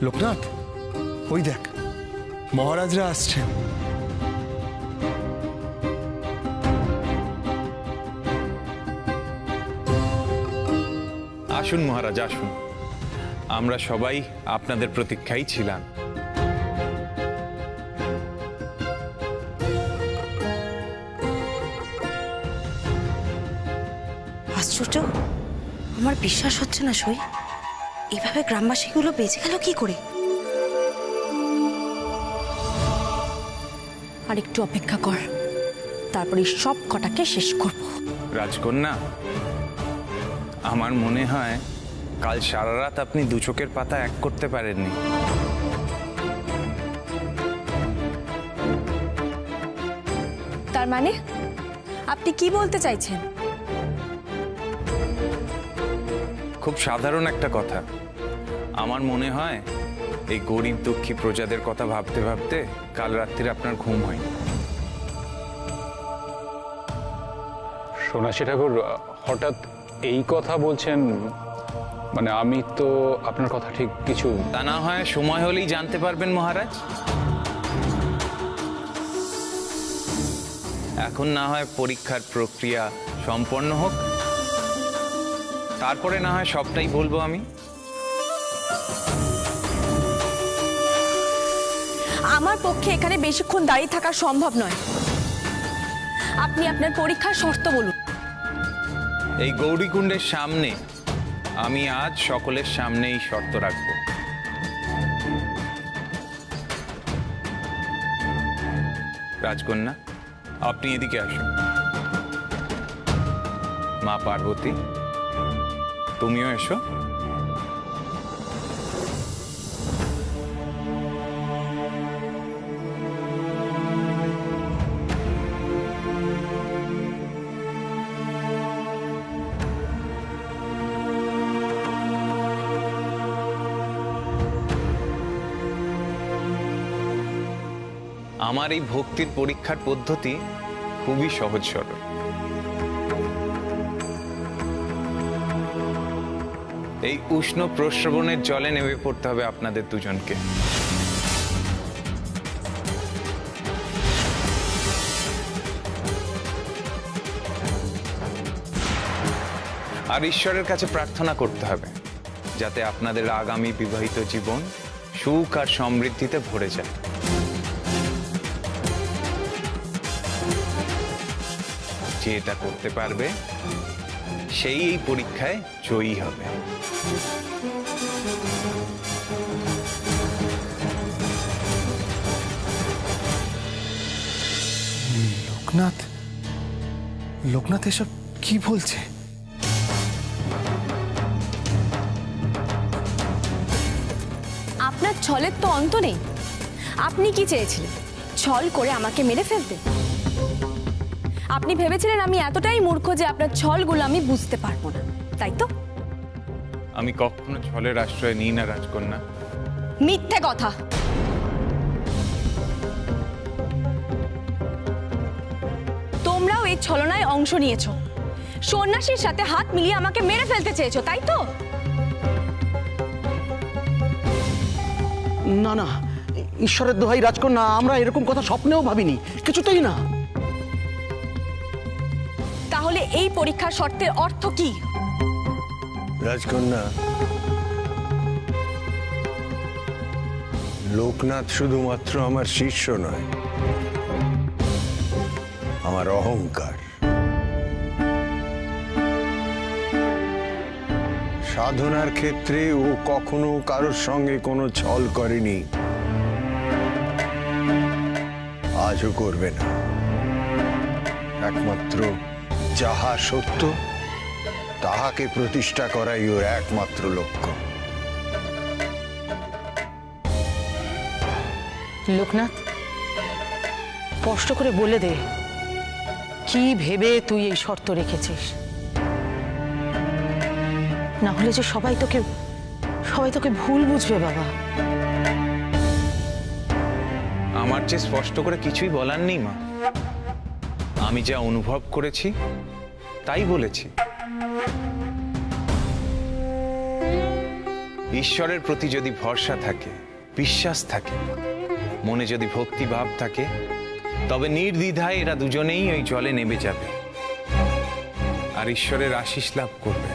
লোকনাথ, ওই দেখ মহারাজরা আসছেন। আসুন মহারাজ, আসুন। আমরা সবাই আপনাদের প্রতীক্ষায় ছিলাম। আশ্চর্য, আমার বিশ্বাস হচ্ছে না সই। এভাবে গ্রামবাসীগুলো বেঁচে গেল কি করে? আর একটু অপেক্ষা কর, তারপরে সব কটাকে শেষ করব। রাজকন্যা, আমার মনে হয় কাল সারা রাত আপনি দু চোখের পাতা এক করতে পারেননি। তার মানে আপনি কি বলতে চাইছেন? খুব সাধারণ একটা কথা। আমার মনে হয় এই গরিব দুঃখী প্রজাদের কথা ভাবতে ভাবতে কাল রাত্রিরে আপনার ঘুম হয়নি। সন্ন্যাসী ঠাকুর, হঠাৎ এই কথা বলছেন? মানে আমি তো আপনার কথা ঠিক কিছু... তা না হয় সময় হলেই জানতে পারবেন মহারাজ। এখন না হয় পরীক্ষার প্রক্রিয়া সম্পন্ন হোক, তারপরে না হয় সবটাই বলবো আমি। আমার পক্ষে এখানে বেশিক্ষণ দাঁড়িয়ে থাকা সম্ভব নয়। আপনি আপনার পরীক্ষার শর্ত বলুন। এই গৌরীকুণ্ডের সামনে আমি আজ সকলের সামনেই শর্ত রাখব। রাজকন্যা, আপনি এদিকে আসুন। মা পার্বতী, তুমিও এসো। আমার এই ভক্তির পরীক্ষার পদ্ধতি খুবই সহজ সরল। এই উষ্ণ প্রস্রবণের জলে নেমে পড়তে হবে আপনাদের দুজনকে। আর ঈশ্বরের কাছে প্রার্থনা করতে হবে যাতে আপনাদের আগামী বিবাহিত জীবন সুখ আর সমৃদ্ধিতে ভরে যায়। যে এটা করতে পারবে সেই এই পরীক্ষায় জয়ী হবে। লোকনাথ, লোকনাথ এসব কি বলছে? আপনার ছলের তো অন্ত নেই। আপনি কি চেয়েছিলেন? ছল করে আমাকে মেরে ফেলতে? আপনি ভেবেছিলেন আমি এতটাই মূর্খ যে আপনার ছলগুলো আমি বুঝতে পারবো না, তাই তো? আমি কখনো ছলের আশ্রয় নিই না রাজকন্যা। মিথ্যে কথা। তোমরাও এই ছলনায় অংশ নিয়েছো। সন্ন্যাসীর সাথে হাত মিলিয়ে আমাকে মেরে ফেলতে চেয়েছো, তাই তো? না না, ঈশ্বরের দোহাই রাজকন্যা, আমরা এরকম কথা স্বপ্নেও ভাবিনি, কিছুতেই না। তাহলে এই পরীক্ষার শর্তের অর্থ কি? রাজকন্যা, লোকনাথ শুধুমাত্র আমার শিষ্য নয়, আমার অহংকার। সাধনার ক্ষেত্রে ও কখনো কারোর সঙ্গে কোনো ছল করেনি, আজও করবে না। একমাত্র যাহা সত্য তাহাকে প্রতিষ্ঠা করাই ওর একমাত্র লক্ষ্য। লোকনাথ, স্পষ্ট করে বলে দে, কি ভেবে তুই এই শর্ত রেখেছিস? না হলে যে সবাই তোকে ভুল বুঝবে বাবা। আমার যে স্পষ্ট করে কিছুই বলার নেই মা। আমি যা অনুভব করেছি তাই বলেছি। ঈশ্বরের প্রতি যদি ভরসা থাকে, বিশ্বাস থাকে, মনে যদি ভক্তি ভাব থাকে, তবে নির্দ্বিধায় এরা দুজনেই ওই জলে নেমে যাবে আর ঈশ্বরের আশীষ লাভ করবে।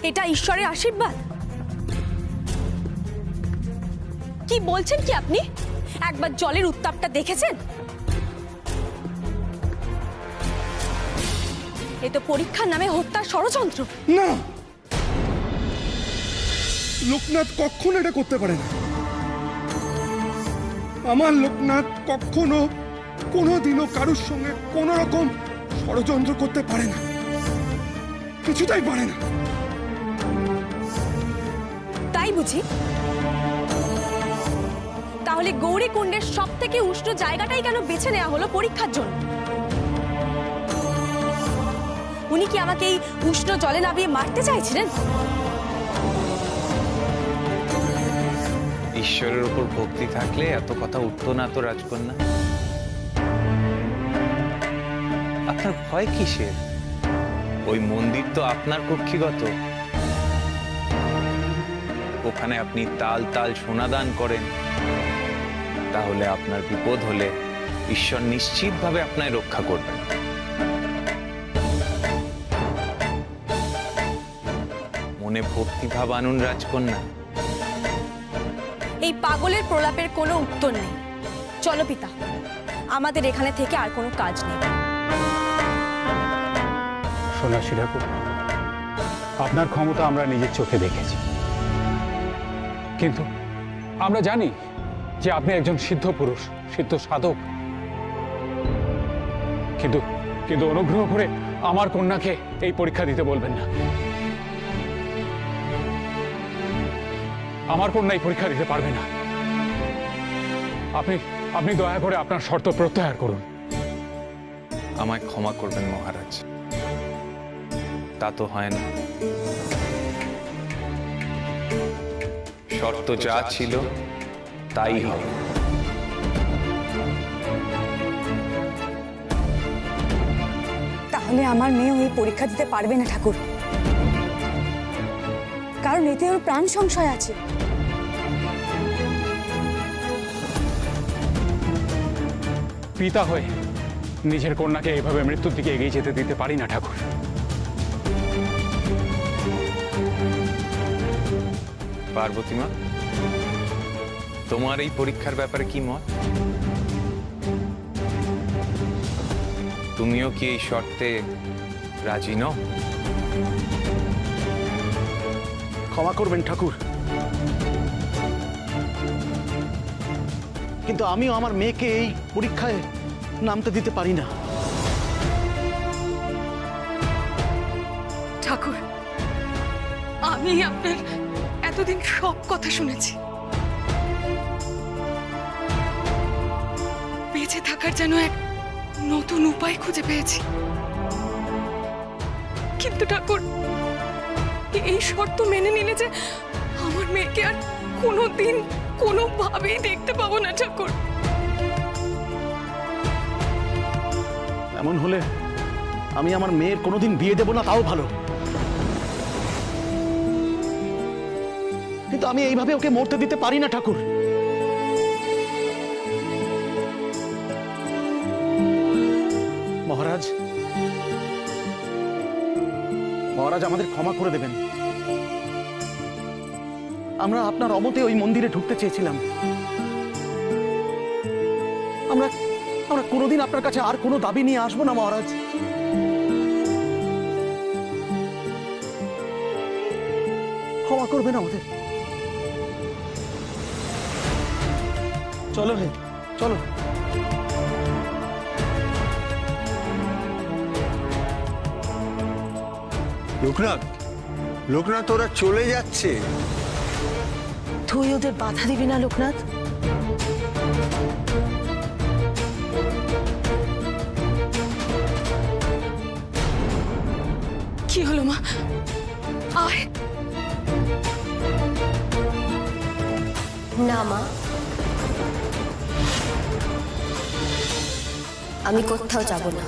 এটা ঈশ্বরের আশীর্বাদ? কি বলছেন কি আপনি? একবার জলের উত্তাপটা দেখেছেন? এ তো পরীক্ষার নামে হত্যার ষড়যন্ত্র। না, লোকনাথ কখনো এটা করতে পারে না। আমার লোকনাথ কখনো কোনোদিনও কারুর সঙ্গে কোনো রকম ষড়যন্ত্র করতে পারে না, কিছুটাই পারে না। তাই বুঝি? তাহলে গৌরীকুণ্ডের সব থেকে উষ্ণ জায়গাটাই কেন বেছে নেওয়া হলো পরীক্ষার জন্য? উনি কি আমাকে এই উষ্ণ জলে নামিয়ে মারতে চাইছিলেন? ঈশ্বরের উপর ভক্তি থাকলে এত কথা উঠতো না তো রাজকন্যা। আপনার ভয় কিসের? ওই মন্দির তো আপনার কক্ষিগত। ওখানে আপনি তাল তাল সোনা দান করেন, তাহলে আপনার বিপদ হলে ঈশ্বর নিশ্চিতভাবে আপনায় রক্ষা করবেন। মনে ভক্তিভাব আনুন রাজকন্যা। এই পাগলের প্রলাপের কোনো উত্তর নেই। চলো পিতা, আমাদের এখানে থেকে আর কোনো কাজ নেই। সন্ন্যাসী ঠাকুর, আপনার ক্ষমতা আমরা নিজের চোখে দেখেছি, কিন্তু আমরা জানি যে আপনি একজন সিদ্ধ পুরুষ, সিদ্ধ সাধক। কিন্তু কিন্তু অনুগ্রহ করে আমার কন্যাকে এই পরীক্ষা দিতে বলবেন না। আমার কন্যা এই পরীক্ষা দিতে পারবে না। আপনি আপনি দয়া করে আপনার শর্ত প্রত্যাহার করুন। আমায় ক্ষমা করবেন মহারাজ, তা তো হয় না। শর্ত যা ছিল তাই হবে। তাহলে আমার মেয়েও এই পরীক্ষা দিতে পারবে না ঠাকুর, কারণ এতে ওর প্রাণ সংশয় আছে। পিতা হয়ে নিজের কন্যাকে এভাবে মৃত্যুর দিকে এগিয়ে যেতে দিতে পারি না ঠাকুর। পার্বতী মা, তোমার এই পরীক্ষার ব্যাপারে কি মত? তুমিও কি এই শর্তে রাজি নও? ক্ষমা করবেন ঠাকুর, কিন্তু আমিও আমার মেয়েকে এই পরীক্ষায় নামতে দিতে পারি না। ঠাকুর, আমি আপনার এতদিন সব কথা শুনেছি। বেঁচে থাকার যেন এক নতুন উপায় খুঁজে পেয়েছি, কিন্তু ঠাকুর এই শর্ত মেনে নিলে যে আমার মেয়েকে আর কোনোদিন কোনোভাবেই দেখতে পাবো না ঠাকুর। এমন হলে আমি আমার মেয়ের কোনোদিন বিয়ে দেব না, তাও ভালো। কিন্তু আমি এইভাবে ওকে মরতে দিতে পারি না ঠাকুর। মহারাজ, মহারাজ আমাদের ক্ষমা করে দেবেন। আমরা আপনার অমতে ওই মন্দিরে ঢুকতে চেয়েছিলাম। আমরা আমরা কোনোদিন আপনার কাছে আর কোনো দাবি নিয়ে আসবো না মহারাজ। ক্ষমা করবেন আমাদের। চলো হে, চলো। লোকনাথ, লোকনাথ, ওরা চলে যাচ্ছে। তুই ওদের বাধা দিবি না লোকনাথ? কি হলো মা? আয়। না মা, আমি কোথাও যাব না।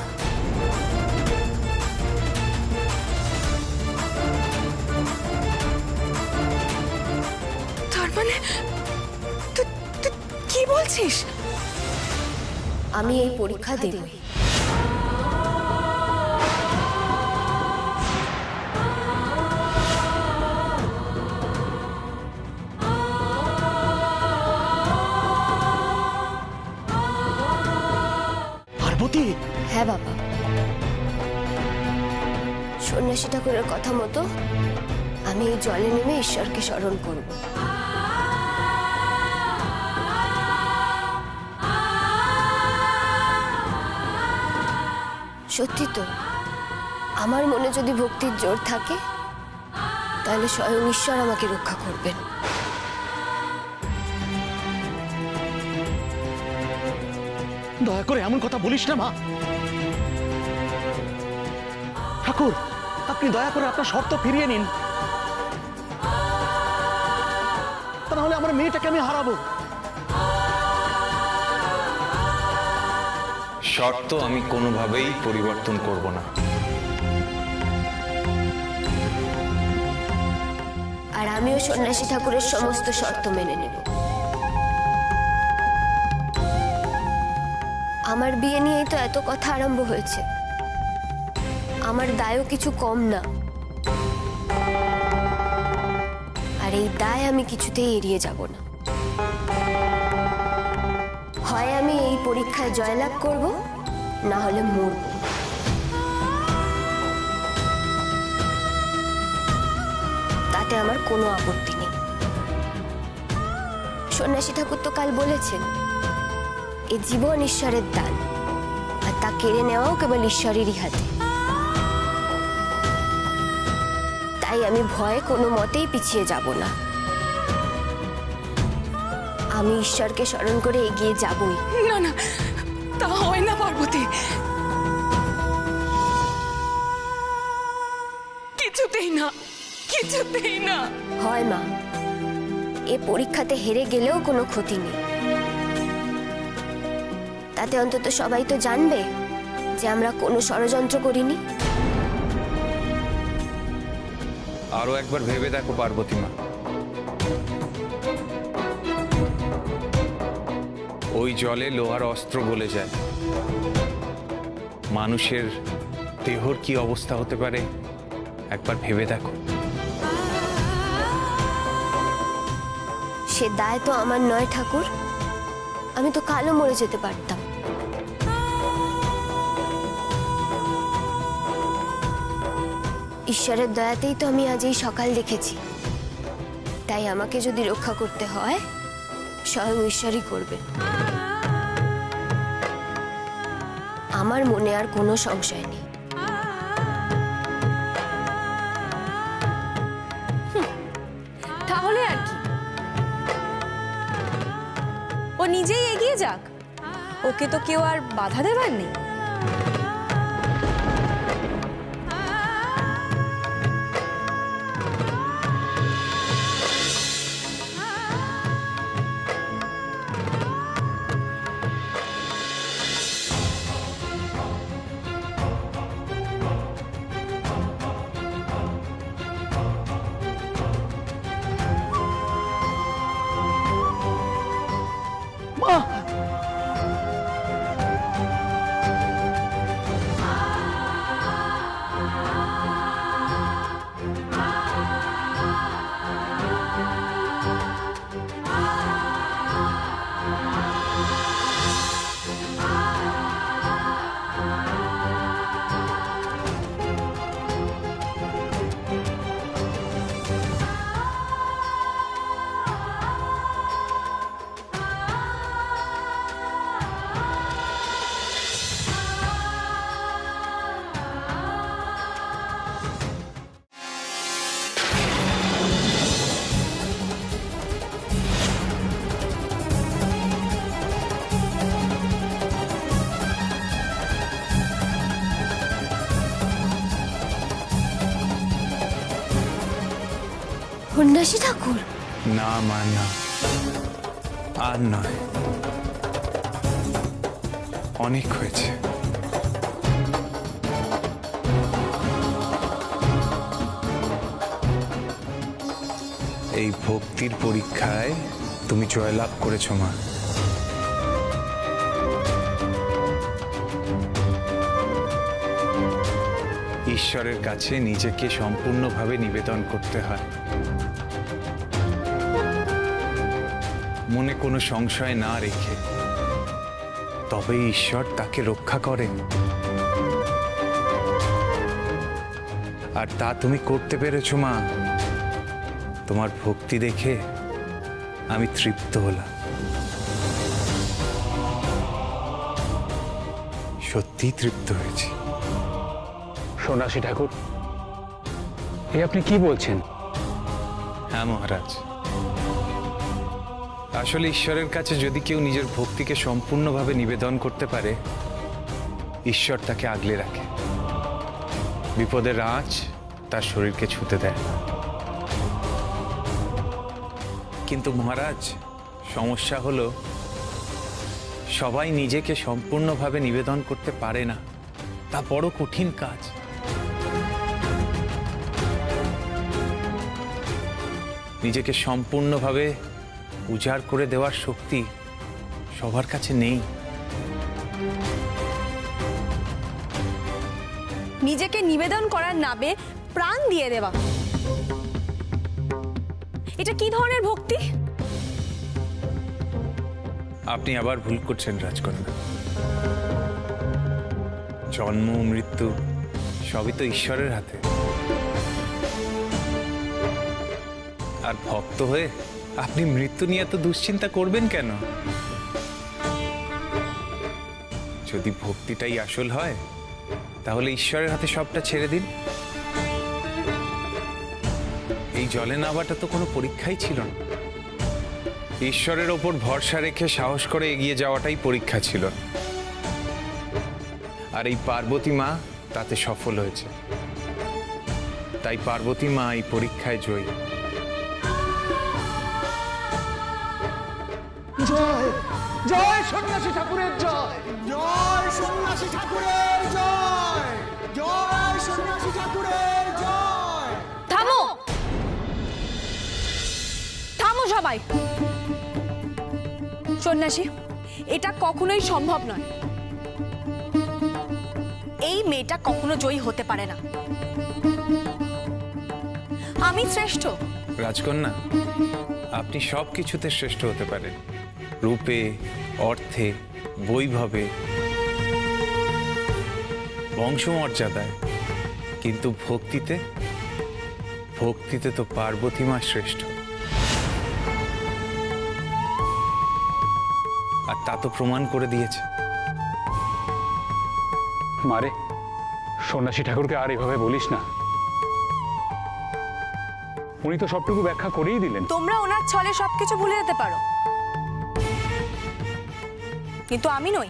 তার মানে তুই কি বলছিস? আমি এই পরীক্ষা দেবই। পার্বতী? হ্যাঁ বাবা, সন্ন্যাসী ঠাকুরের কথা মতো আমি এই জলে নেমে ঈশ্বরকে স্মরণ করব। সত্যি তো, আমার মনে যদি ভক্তির জোর থাকে তাহলে স্বয়ং ঈশ্বর আমাকে রক্ষা করবেন। দয়া করে এমন কথা বলিস না মা। ঠাকুর, আপনি দয়া করে আপনার শর্ত ফিরিয়ে নিন, তা নাহলে আমার মেয়েটাকে আমি হারাবো। শর্ত আমি কোনোভাবেই পরিবর্তন করব না। আর আমিও সন্ন্যাসী ঠাকুরের সমস্ত শর্ত মেনে নেব। আমার বিয়ে নিয়েই তো এত কথা আরম্ভ হয়েছে, আমার দায়ও কিছু কম না। আর এই দায় আমি কিছুতেই এড়িয়ে যাব না। হয় আমি এই পরীক্ষায় জয়লাভ করব, না হলে মরব। তাতে আমার কোনো আপত্তি নেই। সন্ন্যাসী ঠাকুর তো কাল বলেছেন এই জীবন ঈশ্বরের দান, আর তা কেড়ে নেওয়াও কেবল ঈশ্বরেরই হাতে। তাই আমি ভয়ে কোনো মতেই পিছিয়ে যাব না। আমি ঈশ্বরকে স্মরণ করে এগিয়ে যাবই। না না, তা হয় না পার্বতী, কিছুতেই না, কিছুতেই না। হয় মা, এ পরীক্ষাতে হেরে গেলেও কোনো ক্ষতি নেই। তাতে অন্তত সবাই তো জানবে যে আমরা কোনো ষড়যন্ত্র করিনি। আরো একবার ভেবে দেখো পার্বতী মা, ওই জলে লোহার অস্ত্র গলে যায়, মানুষের দেহর কি অবস্থা হতে পারে একবার ভেবে দেখো। সে দায় তো আমার নয় ঠাকুর, আমি তো কালও মরে যেতে পারতাম। ঈশ্বরের দয়াতেই তো আমি আজ এই সকাল দেখেছি। তাই আমাকে যদি রক্ষা করতে হয় স্বয়ং ঈশ্বরই করবে। আমার মনে আর কোনো সংশয় নেই। তাহলে আর কি, ও নিজেই এগিয়ে যাক, ওকে তো কেউ আর বাধা দেবার নেই। সন্ন্যাসী ঠাকুর? না মা, না, আর নয়, অনেক হয়েছে। এই ভক্তির পরীক্ষায় তুমি জয়লাভ করেছো মা। ঈশ্বরের কাছে নিজেকে সম্পূর্ণভাবে নিবেদন করতে হয়, মনে কোনো সংশয় না রেখে, তবে ঈশ্বর তাকে রক্ষা করেন। আর তা তুমি করতে পেরেছো মা। তোমার ভক্তি দেখে আমি তৃপ্ত হলাম, সত্যি তৃপ্ত হয়েছি। সন্ন্যাসী ঠাকুর, এ আপনি কি বলছেন? হ্যাঁ মহারাজ, আসলে ঈশ্বরের কাছে যদি কেউ নিজের ভক্তিকে সম্পূর্ণভাবে নিবেদন করতে পারে, ঈশ্বর তাকে আগলে রাখে, বিপদের আঁচ তার শরীরকে ছুঁতে দেয় না। কিন্তু মহারাজ, সমস্যা হলো সবাই নিজেকে সম্পূর্ণভাবে নিবেদন করতে পারে না, তা বড় কঠিন কাজ। নিজেকে সম্পূর্ণভাবে উজাড় করে দেওয়ার শক্তি সবার কাছে নেই। নিজেকে নিবেদন করার নামে প্রাণ দিয়ে দেওয়া, এটা কি ধরনের ভক্তি? আপনি আবার ভুল করছেন রাজকন্যা। জন্ম মৃত্যু সবই তো ঈশ্বরের হাতে। আর ভক্ত হয়ে আপনি মৃত্যু নিয়ে এত দুশ্চিন্তা করবেন কেন? যদি ভক্তিটাই আসল হয়, তাহলে ঈশ্বরের হাতে সবটা ছেড়ে দিন। এই জলে নামাটা তো কোনো পরীক্ষাই ছিল না। ঈশ্বরের ওপর ভরসা রেখে সাহস করে এগিয়ে যাওয়াটাই পরীক্ষা ছিল। আর এই পার্বতী মা তাতে সফল হয়েছে, তাই পার্বতী মা এই পরীক্ষায় জয়ী। জয় জয় সন্ন্যাসী ঠাকুরের জয়, জয় সন্ন্যাসী ঠাকুরের জয়, জয় সন্ন্যাসী ঠাকুরের জয়। থামো, থামো সবাই। সন্ন্যাসী, এটা কখনোই সম্ভব নয়। এই মেয়েটা কখনো জয়ী হতে পারে না। আমি শ্রেষ্ঠ। রাজকন্যা, আপনি সব কিছুতে শ্রেষ্ঠ হতে পারেন, রূপে, অর্থে, বৈভবে, বংশমর্যাদায়, কিন্তু ভক্তিতে তো পার্বতী মা শ্রেষ্ঠ। আর তা তো প্রমাণ করে দিয়েছে। মারে, সন্ন্যাসী ঠাকুরকে আর এভাবে বলিস না। উনি তো সবটুকু ব্যাখ্যা করেই দিলেন। তোমরা ওনার ছলে সবকিছু ভুলে যেতে পারো, কিন্তু আমি নই।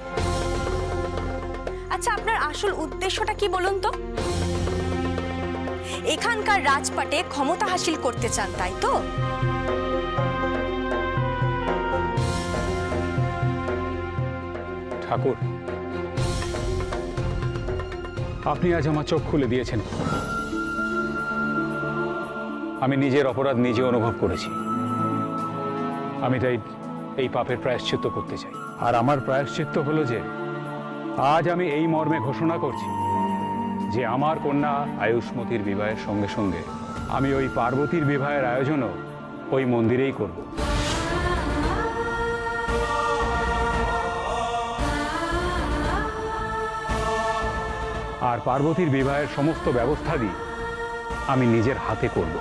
আচ্ছা, আপনার আসল উদ্দেশ্যটা কি বলুন তো? এখানকার রাজপাটে ক্ষমতা হাসিল করতে চান, তাই তো? ঠাকুর, আপনি আজ আমার চোখ খুলে দিয়েছেন। আমি নিজের অপরাধ নিজে অনুভব করেছি। আমি তাই এই পাপের প্রায়শ্চিত্ত করতে চাই। আর আমার প্রায়শ্চিত্ত হলো যে আজ আমি এই মর্মে ঘোষণা করছি যে আমার কন্যা আয়ুষ্মতির বিবাহের সঙ্গে সঙ্গে আমি ওই পার্বতীর বিবাহের আয়োজনও ওই মন্দিরেই করব। আর পার্বতীর বিবাহের সমস্ত ব্যবস্থা দিয়ে আমি নিজের হাতে করব।